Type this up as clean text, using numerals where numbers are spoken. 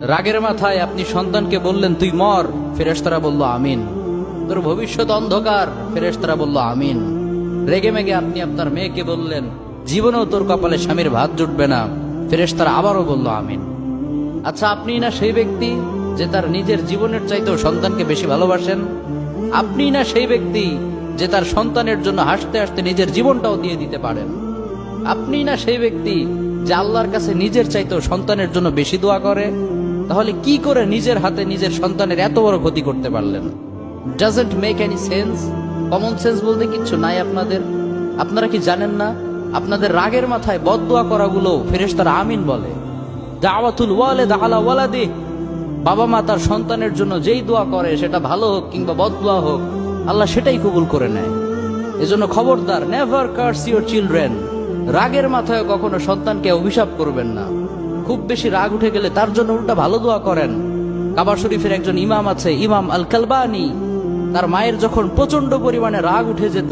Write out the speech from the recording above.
রাগের মাথায় আপনি সন্তানকে বললেন তুই মর, ফেরেশতারা বলল আমিন। তোর ভবিষ্যৎ অন্ধকার, ফেরেশতারা বলল আমিন। রেগে মেগে আপনি আপনার মেয়েকে বললেন জীবনেও তোর কপালে স্বামীর ভাত জুটবে না, ফেরেশতারা আবারও বলল আমিন। আচ্ছা, আপনি না সেই ব্যক্তি যে তার নিজের জীবনের চাইতেও সন্তানকে বেশি ভালোবাসেন? আপনি না সেই ব্যক্তি যে তার সন্তানের জন্য হাসতে হাসতে নিজের জীবনটাও দিয়ে দিতে পারেন? আপনি না সেই ব্যক্তি যে আল্লাহর কাছে নিজের চাইতেও সন্তানের জন্য বেশি দোয়া করে? তাহলে কি করে নিজের হাতে নিজের সন্তানের এত বড় ক্ষতি করতে পারলেন? Doesn't make any sense. Common sense বলতে কিচ্ছু নাই আপনাদের। আপনারা কি জানেন না আপনাদের রাগের মাথায় বদদোয়া করাগুলো ফেরেশতারা আমিন বলে? দাওয়াতুল ওয়ালিদ আলা ওয়ালাদি, বাবা মা তার সন্তানের জন্য যেই দোয়া করে সেটা ভালো হোক কিংবা বদদোয়া হোক, আল্লাহ সেটাই কবুল করে নেয়। এজন্য খবরদার, নেভার কার্স ইউর চিলড্রেন। রাগের মাথায় কখনো সন্তানকে অভিশাপ করবেন না। খুব বেশি রাগ উঠে গেলে তার জন্য উল্টা ভালো দোয়া করেন। কাবা শরীফের একজন ইমাম আছে, ইমাম আল কালবানি। তার মায়ের যখন প্রচন্ড পরিমাণে রাগ উঠে যেত,